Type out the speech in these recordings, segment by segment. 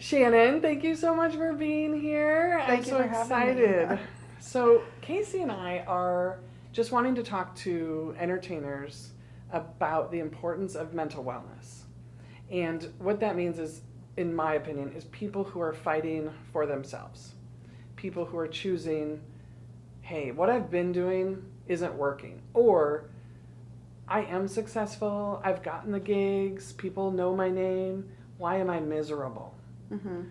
Shannon, thank you so much for being here. Thank you I'm for so having me. excited. So, Cayce and I are just wanting to talk to entertainers about the importance of mental wellness. And what that means is, in my opinion, is people who are fighting for themselves. People who are choosing, hey, what I've been doing isn't working. Or I am successful, I've gotten the gigs, people know my name, why am I miserable? Mm-hmm.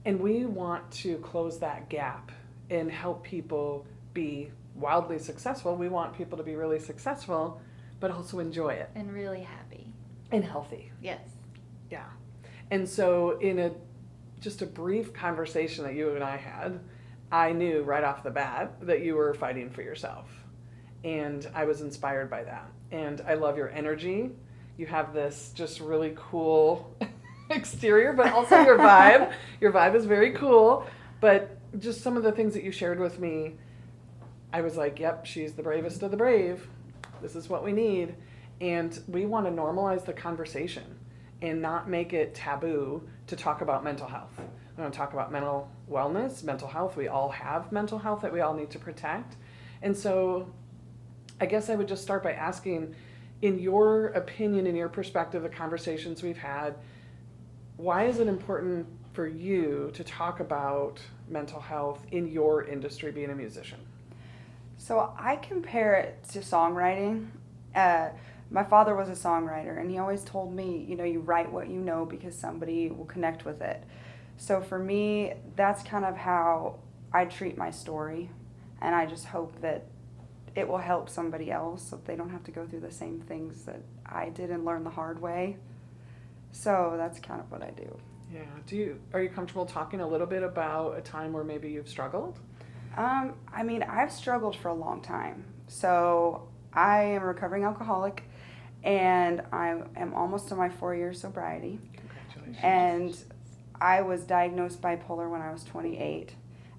And we want to close that gap and help people be wildly successful. We want people to be really successful, but also enjoy it. And really happy. And healthy. Yes. Yeah. And so in just a brief conversation that you and I had, I knew right off the bat that you were fighting for yourself. And I was inspired by that. And I love your energy. You have this just really cool exterior, but also your vibe. Your vibe is very cool. But just some of the things that you shared with me, I was like, yep, she's the bravest of the brave. This is what we need. And we want to normalize the conversation and not make it taboo to talk about mental health. We want to talk about mental wellness, mental health. We all have mental health that we all need to protect. And so I guess I would just start by asking, in your opinion, in your perspective, the conversations we've had, why is it important for you to talk about mental health in your industry, being a musician? So I compare it to songwriting. My father was a songwriter, and he always told me, you write what you know because somebody will connect with it. So for me, that's kind of how I treat my story, and I just hope that it will help somebody else so they don't have to go through the same things that I did and learn the hard way. So that's kind of what I do. Yeah. Are you comfortable talking a little bit about a time where maybe you've struggled? I've struggled for a long time. So I am a recovering alcoholic, and I am almost to my 4-year sobriety. Congratulations. And I was diagnosed bipolar when I was 28,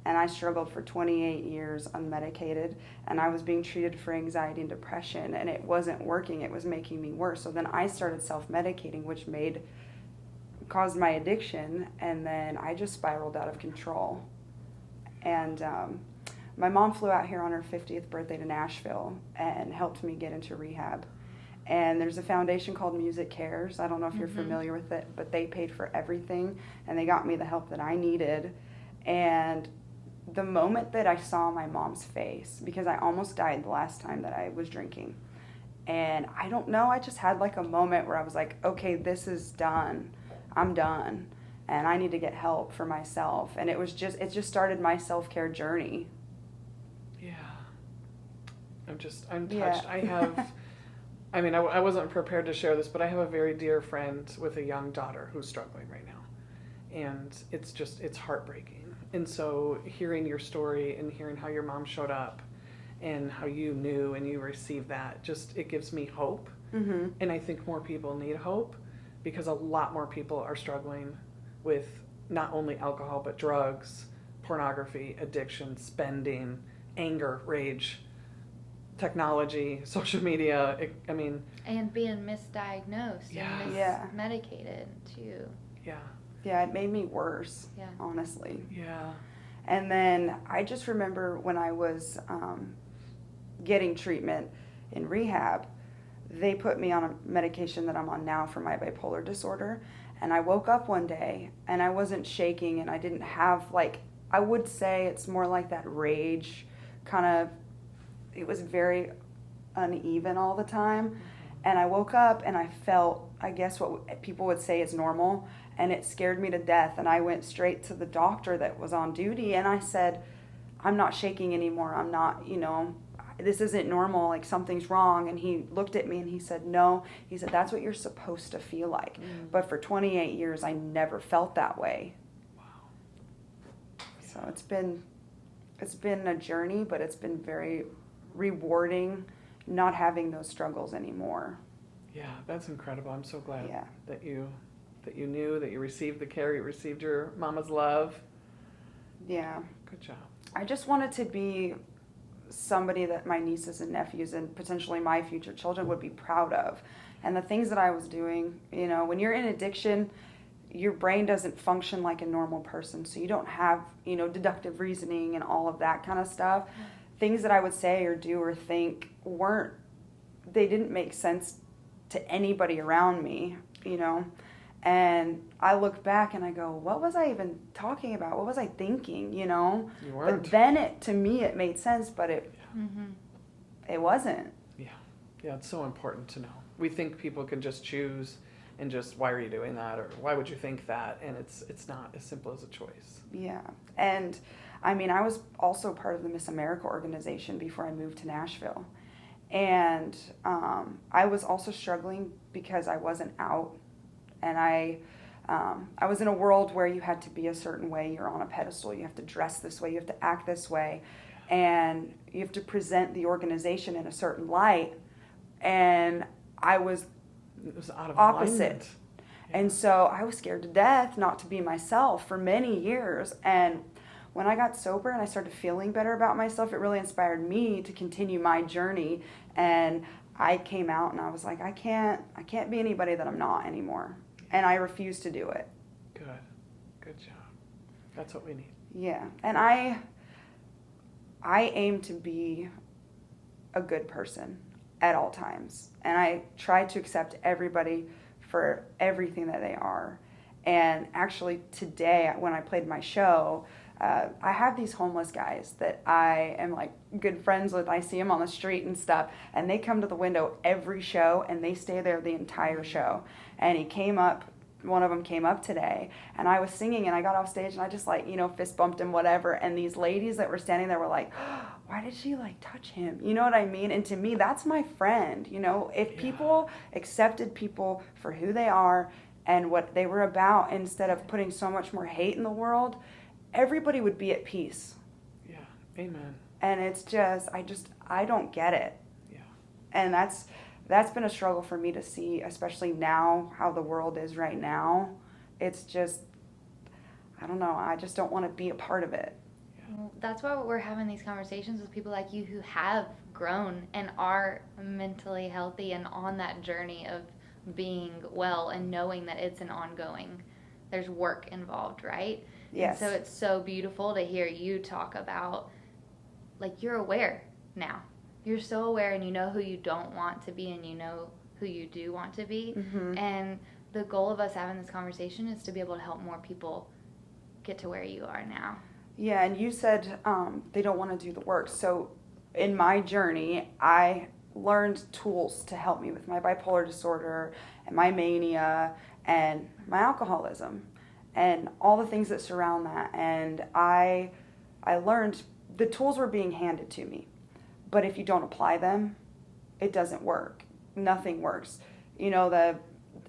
and I struggled for 28 years unmedicated, and I was being treated for anxiety and depression, and it wasn't working. It was making me worse. So then I started self-medicating, which caused my addiction, and then I just spiraled out of control. And my mom flew out here on her 50th birthday to Nashville and helped me get into rehab. And there's a foundation called Music Cares. I don't know if you're familiar with it, but they paid for everything, and they got me the help that I needed. And the moment that I saw my mom's face, because I almost died the last time that I was drinking, and I don't know, I just had like a moment where I was like, okay, this is done. I'm done. And I need to get help for myself. And it just started my self-care journey. Yeah. I'm touched. Yeah. I wasn't prepared to share this, but I have a very dear friend with a young daughter who's struggling right now. And it's heartbreaking. And so hearing your story and hearing how your mom showed up and how you knew and you received that, it gives me hope. Mm-hmm. And I think more people need hope because a lot more people are struggling with not only alcohol, but drugs, pornography, addiction, spending, anger, rage, technology, social media. And being misdiagnosed and mismedicated too. Yeah. Yeah, it made me worse, Yeah. honestly. Yeah. And then I just remember when I was getting treatment in rehab, they put me on a medication that I'm on now for my bipolar disorder. And I woke up one day and I wasn't shaking, and I didn't have I would say it's more like that rage kind of, it was very uneven all the time. And I woke up and I felt, I guess what people would say is normal, and it scared me to death. And I went straight to the doctor that was on duty, and I said, I'm not shaking anymore. I'm not, this isn't normal, something's wrong. And he looked at me and he said, no. He said, that's what you're supposed to feel like. But for 28 years, I never felt that way. Wow. So it's been a journey, but it's been very rewarding not having those struggles anymore. Yeah, that's incredible. I'm so glad Yeah. that you knew, that you received the care, you received your mama's love. Yeah. Good job. I just wanted to be somebody that my nieces and nephews and potentially my future children would be proud of. And the things that I was doing, when you're in addiction, your brain doesn't function like a normal person. So you don't have, deductive reasoning and all of that kind of stuff. Things that I would say or do or think they didn't make sense to anybody around me, And I look back and I go, what was I even talking about? What was I thinking, You weren't. But then to me it made sense, but it wasn't. Yeah, it's so important to know. We think people can just choose and just, why are you doing that? Or why would you think that? And it's not as simple as a choice. Yeah. And I was also part of the Miss America organization before I moved to Nashville. And I was also struggling because I wasn't out. And I was in a world where you had to be a certain way. You're on a pedestal. You have to dress this way. You have to act this way. And you have to present the organization in a certain light. And it was out of opposite. alignment. Yeah. And so I was scared to death not to be myself for many years. And when I got sober and I started feeling better about myself, it really inspired me to continue my journey. And I came out and I was like, I can't be anybody that I'm not anymore. And I refuse to do it. Good job. That's what we need. Yeah. And I aim to be a good person at all times. And I try to accept everybody for everything that they are. And actually today when I played my show, I have these homeless guys that I am like good friends with. I see them on the street and stuff, and they come to the window every show and they stay there the entire show. And one of them came up today, and I was singing and I got off stage and I just fist bumped him, whatever. And these ladies that were standing there were like, oh, why did she touch him? You know what I mean? And to me, that's my friend. If people accepted people for who they are and what they were about, instead of putting so much more hate in the world, everybody would be at peace. Yeah. Amen. And it's just, I don't get it. Yeah. And that's been a struggle for me to see, especially now, how the world is right now. It's just, I don't know, I just don't want to be a part of it. Yeah. Well, that's why we're having these conversations with people like you who have grown and are mentally healthy and on that journey of being well and knowing that it's an ongoing, there's work involved, right? Yes. And so it's so beautiful to hear you talk about, you're aware now. You're so aware, and you know who you don't want to be, and you know who you do want to be. Mm-hmm. And the goal of us having this conversation is to be able to help more people get to where you are now. Yeah, and you said they don't want to do the work. So in my journey, I learned tools to help me with my bipolar disorder and my mania and my alcoholism and all the things that surround that. And I learned the tools were being handed to me. But if you don't apply them, it doesn't work. Nothing works. The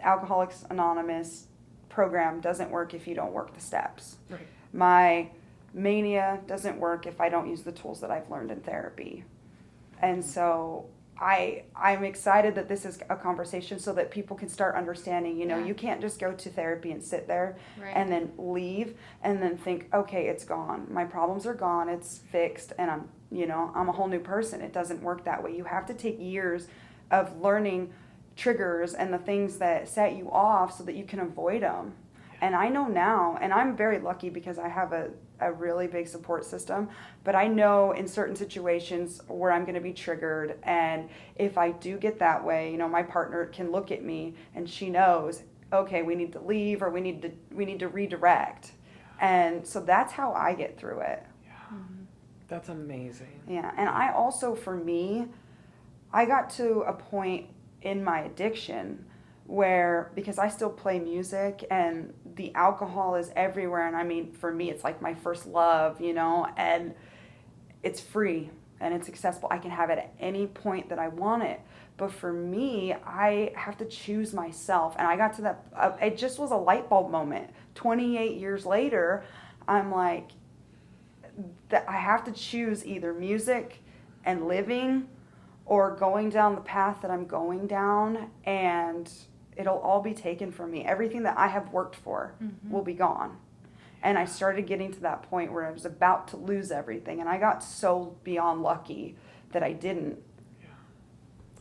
Alcoholics Anonymous program doesn't work if you don't work the steps. Right. My mania doesn't work if I don't use the tools that I've learned in therapy. And so I'm excited that this is a conversation so that people can start understanding, you can't just go to therapy and sit there and then leave and then think, okay, it's gone. My problems are gone. It's fixed. And I'm a whole new person. It doesn't work that way. You have to take years of learning triggers and the things that set you off so that you can avoid them. And I know now, and I'm very lucky because I have a really big support system, but I know in certain situations where I'm going to be triggered, and if I do get that way, my partner can look at me and she knows, okay, we need to leave or we need to redirect. And so that's how I get through it. Yeah. Mm-hmm. That's amazing. Yeah, and I also, for me, I got to a point in my addiction where, because I still play music and the alcohol is everywhere, and for me it's like my first love, and it's free and it's accessible. I can have it at any point that I want it. But for me, I have to choose myself. And I got to that, it just was a light bulb moment. 28 years later, I'm like, that I have to choose either music and living or going down the path that I'm going down, and it'll all be taken from me. Everything that I have worked for will be gone. And I started getting to that point where I was about to lose everything, and I got so beyond lucky that I didn't.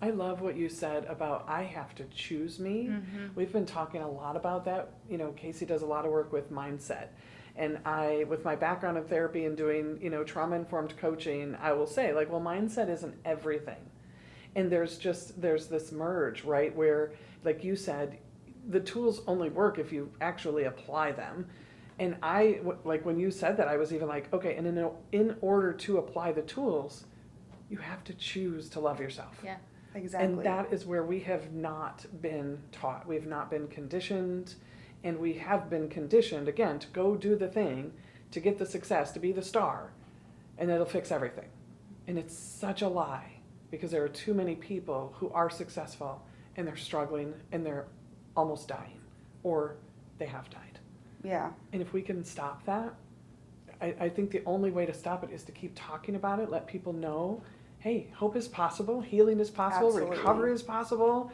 I love what you said about I have to choose me. We've been talking a lot about that. You know, Cayce does a lot of work with mindset. And I, with my background in therapy and doing, you know, trauma-informed coaching, I will say, like, well, mindset isn't everything. And there's this merge, right, where, like you said, the tools only work if you actually apply them. And like, when you said that, I was even like, okay, and in order to apply the tools, you have to choose to love yourself. Yeah. Exactly. And that is where we have not been taught. We have not been conditioned, and we have been conditioned, again, to go do the thing, to get the success, to be the star, and it'll fix everything. And it's such a lie, because there are too many people who are successful, and they're struggling, and they're almost dying, or they have died. Yeah. And if we can stop that, I think the only way to stop it is to keep talking about it, let people know, hey, hope is possible, healing is possible, Absolutely. recovery is possible,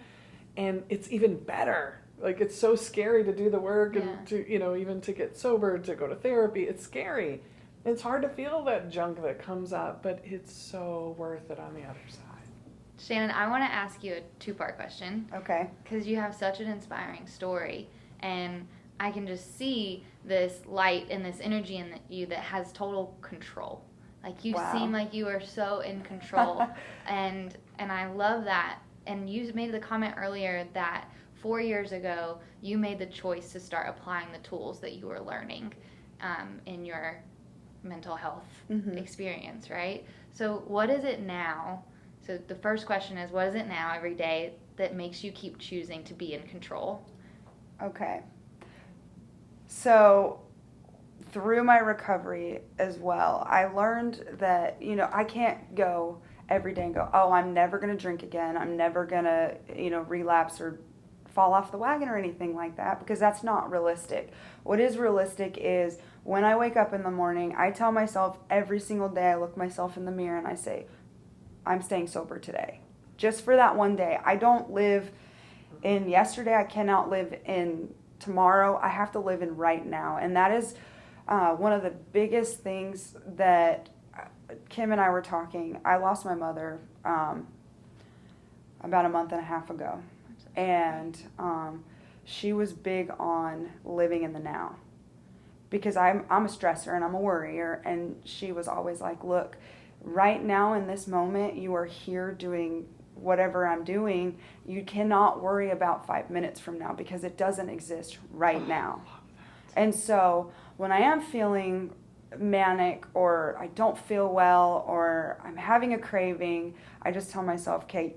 and it's even better. Like, it's so scary to do the work and to, you know, even to get sober, to go to therapy. It's scary. It's hard to feel that junk that comes up, but it's so worth it on the other side. Shannon, I want to ask you a two-part question. Okay. Because you have such an inspiring story, and I can just see this light and this energy in you that has total control. Like, you Wow. seem like you are so in control, and I love that. And you made the comment earlier that 4 years ago you made the choice to start applying the tools that you were learning in your mental health experience, right? So what is it now? So the first question is, what is it now every day that makes you keep choosing to be in control? Okay. So through my recovery as well, I learned that, you know, I can't go every day and go, oh, I'm never going to drink again. I'm never going to, you know, relapse or fall off the wagon or anything like that, because that's not realistic. What is realistic is when I wake up in the morning, I tell myself every single day, I look myself in the mirror and I say, I'm staying sober today. Just for that one day. I don't live in yesterday. I cannot live in tomorrow. I have to live in right now. And that is one of the biggest things that Kim and I were talking. I lost my mother about a month and a half ago. And she was big on living in the now. Because I'm a stressor and I'm a worrier. And she was always like, look, right now in this moment, you are here doing whatever I'm doing. You cannot worry about 5 minutes from now, because it doesn't exist right now. And so when I am feeling manic, or I don't feel well, or I'm having a craving, I just tell myself, okay,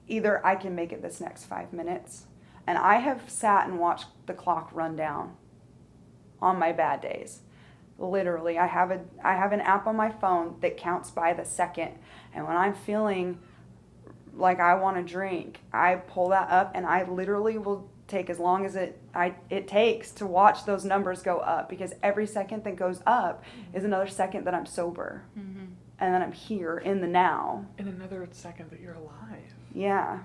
either I can make it this next 5 minutes. And I have sat and watched the clock run down on my bad days. Literally, I have an app on my phone that counts by the second. And when I'm feeling like I want to drink, I pull that up, and I literally will take as long as it takes to watch those numbers go up, because every second that goes up is another second that I'm sober. And then I'm here in the now. And another second that you're alive. Yeah.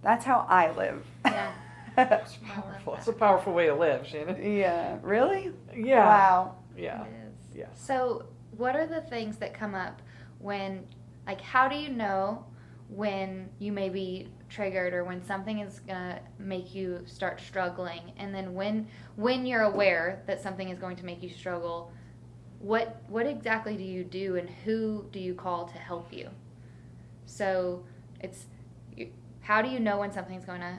That's how I live. Yeah. It's powerful. It's a powerful way to live, Shannon. Yeah. Really? Yeah. Wow. Yeah. It is. Yes. So what are the things that come up when, like, how do you know when you may be triggered, or when something is going to make you start struggling? And then when you're aware that something is going to make you struggle, what exactly do you do, and who do you call to help you? So how do you know when something's going to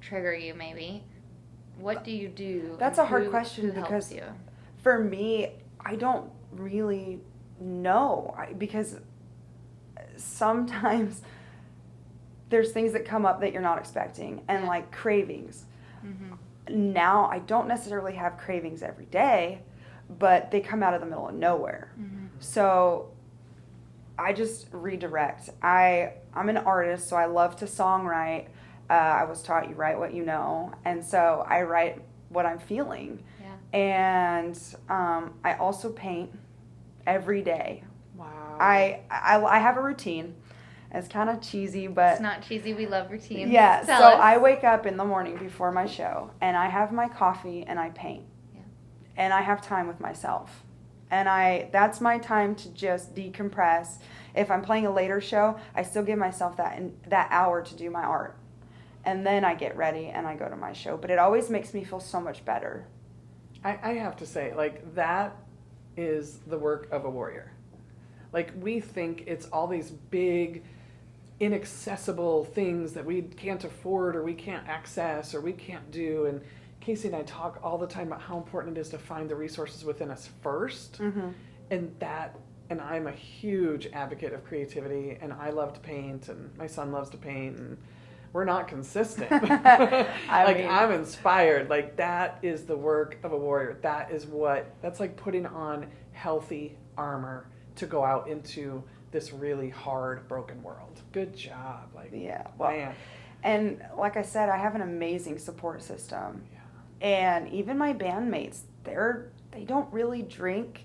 trigger you, maybe? What do you do? That's a hard question, who helps because you? for me, I don't really know, because sometimes there's things that come up that you're not expecting, and like cravings. Now, I don't necessarily have cravings every day, but they come out of the middle of nowhere. So I just redirect. I'm an artist, so I love to songwrite. I was taught you write what you know, and so I write what I'm feeling. Yeah. And I also paint every day. Wow. I have a routine. It's kind of cheesy, but It's not cheesy. We love routines. yeah. Tell So us. I wake up in the morning before my show, and I have my coffee and I paint. Yeah. And I have time with myself. And that's my time to just decompress. If I'm playing a later show, I still give myself that hour to do my art. And then I get ready and I go to my show. But it always makes me feel so much better. I have to say, like, that is the work of a warrior. Like, we think it's all these big, inaccessible things that we can't afford or we can't access or we can't do. And Cayce and I talk all the time about how important it is to find the resources within us first. Mm-hmm. And I'm a huge advocate of creativity, and I love to paint, and my son loves to paint, and we're not consistent. I'm inspired. Like, that is the work of a warrior. That's like putting on healthy armor to go out into this really hard, broken world. Good job. Like, yeah, well, man. And like I said, I have an amazing support system. Yeah. And even my bandmates, they don't really drink.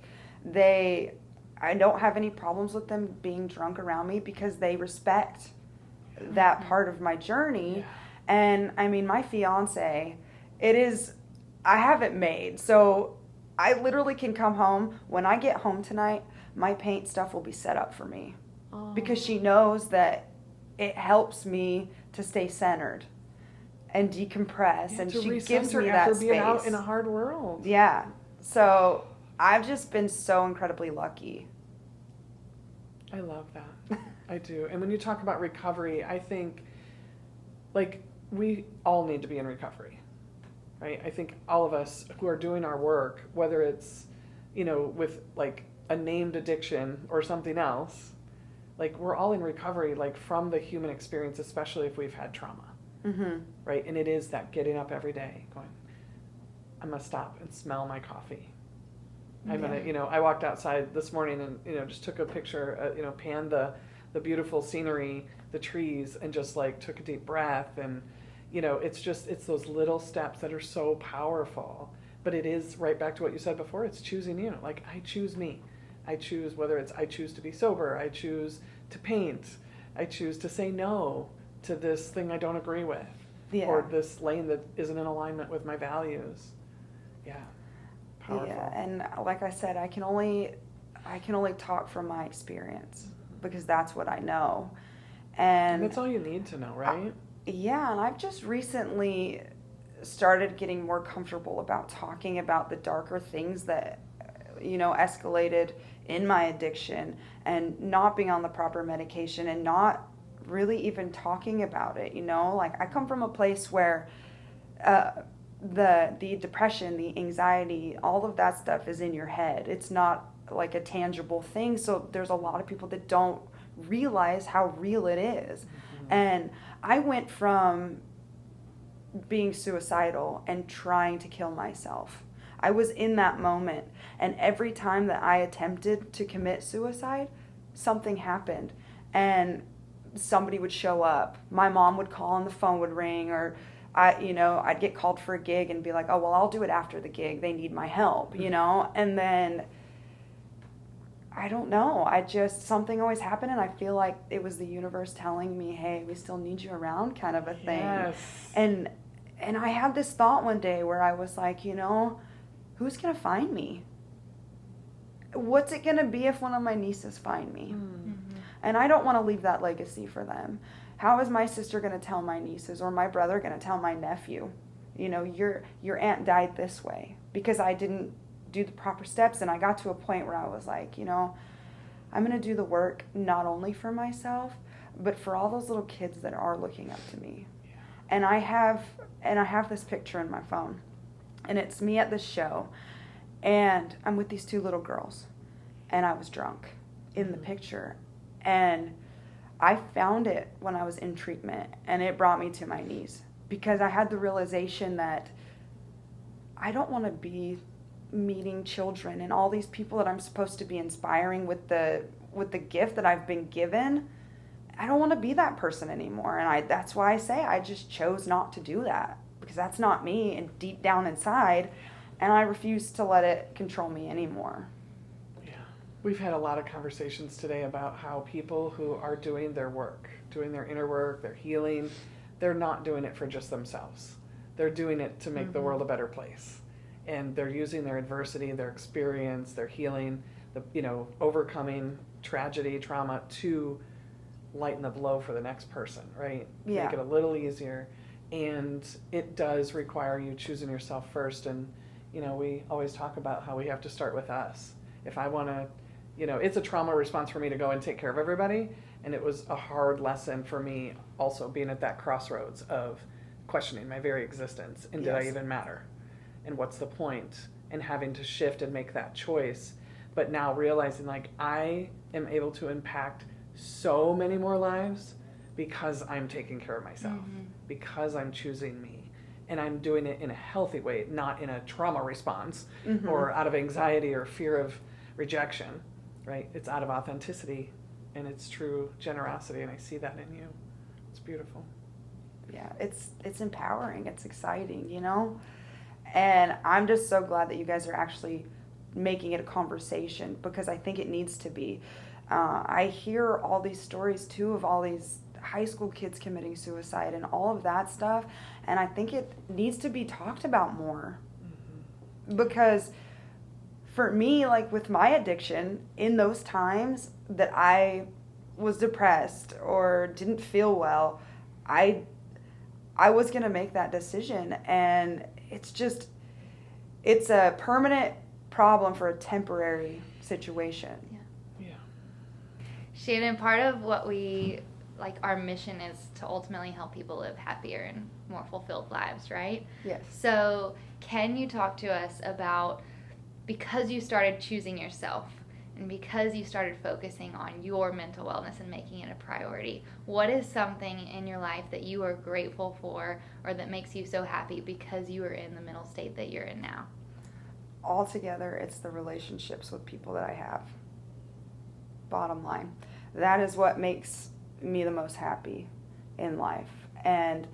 I don't have any problems with them being drunk around me because they respect that part of my journey. Yeah. And I mean, my fiance, I have it made. So I literally can come home. When I get home tonight, my paint stuff will be set up for me. Because she knows that it helps me to stay centered and decompress. And she gives me that after space. being out in a hard world. Yeah. So I've just been so incredibly lucky. I love that. I do. And when you talk about recovery, I think, like, we all need to be in recovery, right? I think all of us who are doing our work, whether it's, with, like, a named addiction or something else, like, we're all in recovery, like, from the human experience, especially if we've had trauma, Mm-hmm. right? And it is that getting up every day going, I'm going to stop and smell my coffee. I'm going to, I walked outside this morning and, just took a picture, panned the beautiful scenery, the trees, and just, like, took a deep breath. And, it's those little steps that are so powerful. But it is right back to what you said before. It's choosing you. Like, I choose me. I choose I choose to be sober. I choose to paint. I choose to say no to this thing I don't agree with. Yeah. Or this lane that isn't in alignment with my values. Yeah. Powerful. Yeah, and like I said, I can only talk from my experience because that's what I know. And that's all you need to know, right? Yeah, and I've just recently started getting more comfortable about talking about the darker things that escalated in my addiction and not being on the proper medication and not really even talking about it. Like, I come from a place where the depression, the anxiety, all of that stuff is in your head. It's not like a tangible thing. So there's a lot of people that don't realize how real it is. Mm-hmm. And I went from being suicidal and trying to kill myself. I was in that moment. And every time that I attempted to commit suicide, something happened. And somebody would show up. My mom would call and the phone would ring, or I'd get called for a gig and be like, oh, well, I'll do it after the gig. They need my help, And then, I don't know. Something always happened, and I feel like it was the universe telling me, hey, we still need you around, kind of a thing. Yes. And I had this thought one day where I was like, who's going to find me? What's it going to be if one of my nieces find me? Mm-hmm. And I don't want to leave that legacy for them. How is my sister going to tell my nieces, or my brother going to tell my nephew, your aunt died this way because I didn't do the proper steps? And I got to a point where I was like, I'm going to do the work not only for myself, but for all those little kids that are looking up to me. Yeah. And I have this picture in my phone, and it's me at this show, and I'm with these two little girls, and I was drunk in the picture. And I found it when I was in treatment, and it brought me to my knees because I had the realization that I don't want to be meeting children and all these people that I'm supposed to be inspiring with the gift that I've been given. I don't want to be that person anymore. And that's why I say I just chose not to do that, because that's not me and deep down inside, and I refuse to let it control me anymore. We've had a lot of conversations today about how people who are doing their work, doing their inner work, their healing, they're not doing it for just themselves. They're doing it to make the world a better place. and they're using their adversity, their experience, their healing, overcoming tragedy, trauma to lighten the blow for the next person, right? Yeah. Make it a little easier. And it does require you choosing yourself first. And, we always talk about how we have to start with us. If I want to, it's a trauma response for me to go and take care of everybody. And it was a hard lesson for me also being at that crossroads of questioning my very existence. And did I Yes. even matter? And what's the point? And having to shift and make that choice. But now realizing like I am able to impact so many more lives because I'm taking care of myself, because I'm choosing me. And I'm doing it in a healthy way, not in a trauma response or out of anxiety or fear of rejection, right? It's out of authenticity and it's true generosity, and I see that in you. It's beautiful. Yeah, it's empowering. It's exciting, And I'm just so glad that you guys are actually making it a conversation, because I think it needs to be. I hear all these stories too of all these high school kids committing suicide and all of that stuff, and I think it needs to be talked about more. Because for me, like with my addiction, in those times that I was depressed or didn't feel well, I was going to make that decision, and it's a permanent problem for a temporary situation. Yeah. Shannon, part of what our mission is to ultimately help people live happier and more fulfilled lives, right? Yes. So can you talk to us about, because you started choosing yourself and because you started focusing on your mental wellness and making it a priority, what is something in your life that you are grateful for or that makes you so happy because you are in the mental state that you're in now? Altogether, it's the relationships with people that I have. Bottom line. That is what makes me the most happy in life. And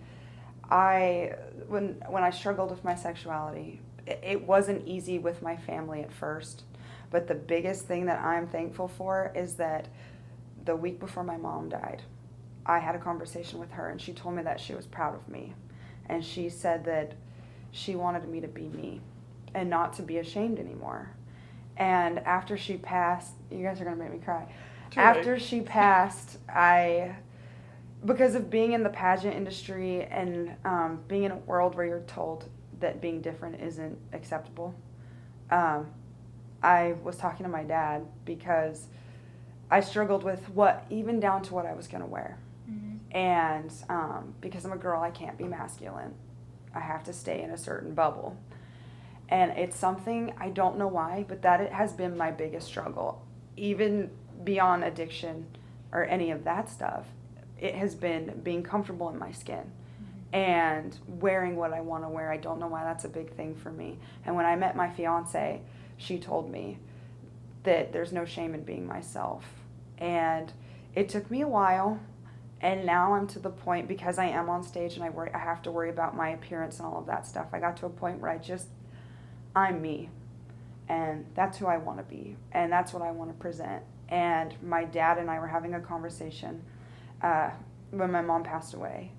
when I struggled with my sexuality, it wasn't easy with my family at first. But the biggest thing that I'm thankful for is that the week before my mom died, I had a conversation with her, and she told me that she was proud of me. And she said that she wanted me to be me and not to be ashamed anymore. And after she passed, you guys are going to make me cry. After she passed, because of being in the pageant industry and being in a world where you're told that being different isn't acceptable, I was talking to my dad because I struggled with even down to what I was going to wear. And because I'm a girl, I can't be masculine. I have to stay in a certain bubble. And it's something, I don't know why, but that it has been my biggest struggle. Even beyond addiction or any of that stuff, it has been being comfortable in my skin and wearing what I want to wear. I don't know why that's a big thing for me. And when I met my fiance, she told me that there's no shame in being myself. And it took me a while, and now I'm to the point, because I am on stage and I have to worry about my appearance and all of that stuff. I got to a point where I'm me, and that's who I want to be, and that's what I want to present. And my dad and I were having a conversation when my mom passed away,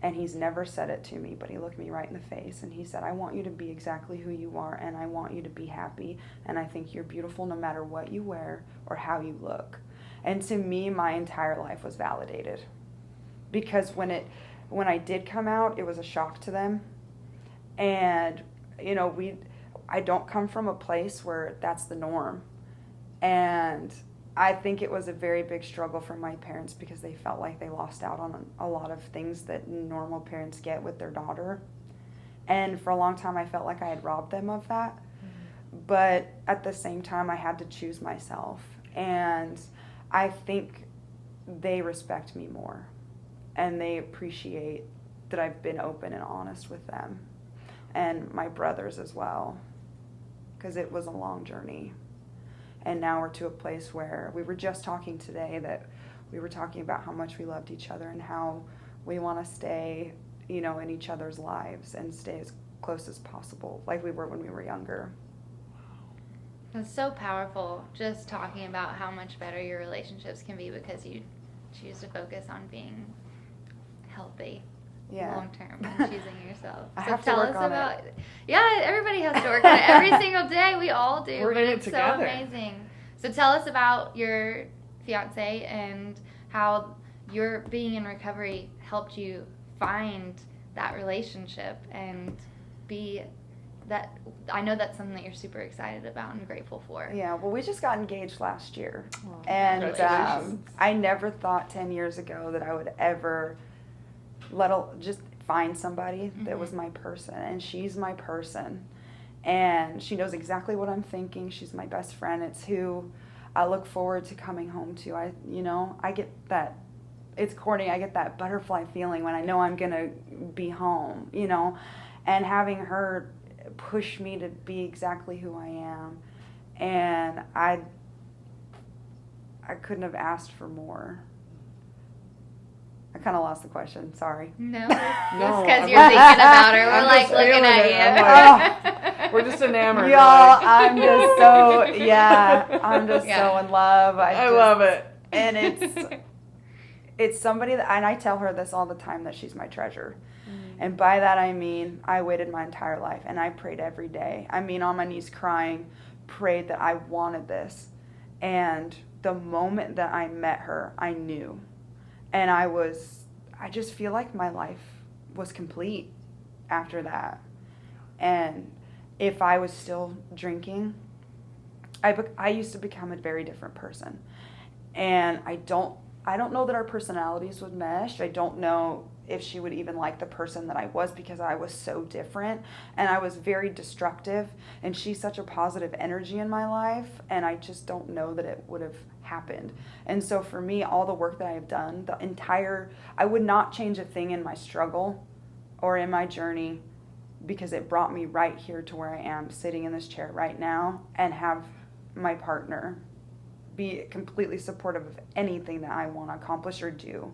and he's never said it to me, but he looked me right in the face, and he said, I want you to be exactly who you are, and I want you to be happy, and I think you're beautiful no matter what you wear or how you look. And to me, my entire life was validated, because when I did come out, it was a shock to them. And I don't come from a place where that's the norm. And I think it was a very big struggle for my parents, because they felt like they lost out on a lot of things that normal parents get with their daughter. And for a long time, I felt like I had robbed them of that. But at the same time, I had to choose myself. And I think they respect me more. And they appreciate that I've been open and honest with them. And my brothers as well. Because it was a long journey. And now we're to a place where we were just talking today that we were talking about how much we loved each other and how we want to stay, in each other's lives and stay as close as possible, like we were when we were younger. It's so powerful, just talking about how much better your relationships can be because you choose to focus on being healthy. Yeah. long term and choosing yourself. I So have to tell work us on about it. Yeah, everybody has to work on it every single day. We all do. We're but in it it's together. so amazing. So tell us about your fiance and how your being in recovery helped you find that relationship and be that. I know that's something that you're super excited about and grateful for. Yeah, well, we just got engaged last year. Well, And congratulations. I never thought 10 years ago that I would ever just find somebody that was my person. And she's my person. And she knows exactly what I'm thinking. She's my best friend. It's who I look forward to coming home to. I get that, it's corny, I get that butterfly feeling when I know I'm going to be home, and having her push me to be exactly who I am. And I couldn't have asked for more. I kind of lost the question. Sorry. No, No, just because I'm you're thinking about her. We're I'm like just looking feeling it. at you. We're just enamored. Y'all, We're like- I'm just so, I'm just Yeah. so in love. I love it. And it's somebody that, and I tell her this all the time, that she's my treasure. And by that I mean, I waited my entire life and I prayed every day. I mean, on my knees crying, prayed that I wanted this. And the moment that I met her, I knew. And I just feel like my life was complete after that. And if I was still drinking, I used to become a very different person. And I don't know that our personalities would mesh. I don't know if she would even like the person that I was, because I was so different and I was very destructive, and she's such a positive energy in my life, and I just don't know that it would have happened. And so for me, all the work that I have done, I would not change a thing in my struggle or in my journey, because it brought me right here to where I am, sitting in this chair right now, and have my partner be completely supportive of anything that I want to accomplish or do.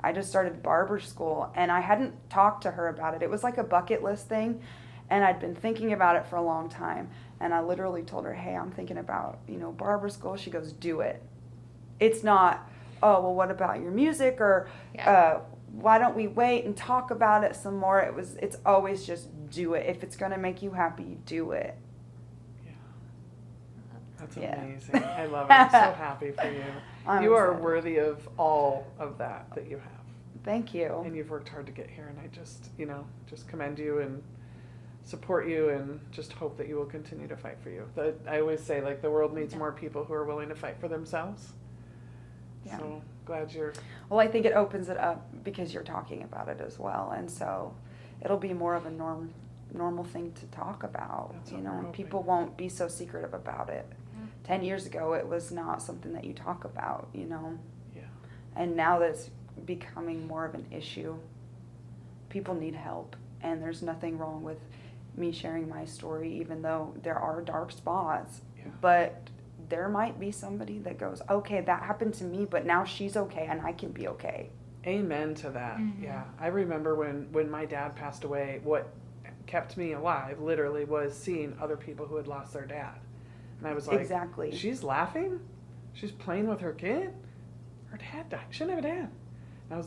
I just started barber school, and I hadn't talked to her about it. It was like a bucket list thing, and I'd been thinking about it for a long time. And I literally told her, hey, I'm thinking about, barber school. She goes, do it. It's not, oh, well, what about your music? Or why don't we wait and talk about it some more? It's always just do it. If it's going to make you happy, you do it. That's Yeah. amazing. I love it. I'm so happy for you. You are excited. worthy of all of that you have. Thank you. And you've worked hard to get here, and I just commend you and support you, and just hope that you will continue to fight for you. I always say, like, the world needs more people who are willing to fight for themselves. Yeah. So glad you're... Well, I think it opens it up because you're talking about it as well. And so it'll be more of a normal thing to talk about. That's what we're hoping. People won't be so secretive about it. 10 years ago, it was not something that you talk about, Yeah. And now that it's becoming more of an issue, people need help. And there's nothing wrong with me sharing my story, even though there are dark spots. Yeah. But there might be somebody that goes, okay, that happened to me, but now she's okay and I can be okay. Amen to that. Mm-hmm. Yeah. I remember when my dad passed away, what kept me alive literally was seeing other people who had lost their dad. And I was like, Exactly. She's laughing? She's playing with her kid? Her dad died. She didn't have a dad.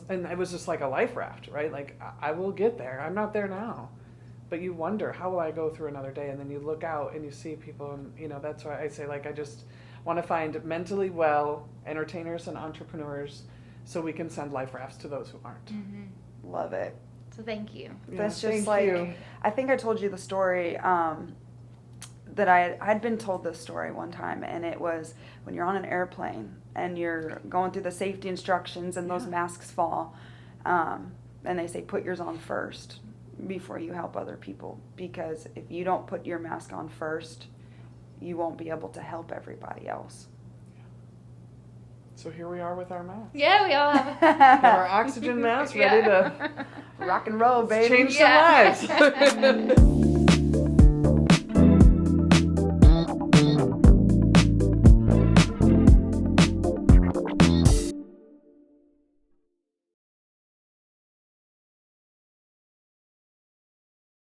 And it was just like a life raft, right? Like, I will get there. I'm not there now. But you wonder, how will I go through another day? And then you look out and you see people, and, that's why I say, like, I just want to find mentally well entertainers and entrepreneurs so we can send life rafts to those who aren't. Mm-hmm. Love it. So thank you. That's Yeah, just thank like, you. I think I told you the story that I'd been told this story one time, and it was when you're on an airplane and you're going through the safety instructions and those masks fall, and they say put yours on first before you help other people, because if you don't put your mask on first, you won't be able to help everybody else. So here we are with our masks. Yeah, we all have. Have our oxygen masks ready to Rock and roll, baby. change some lives.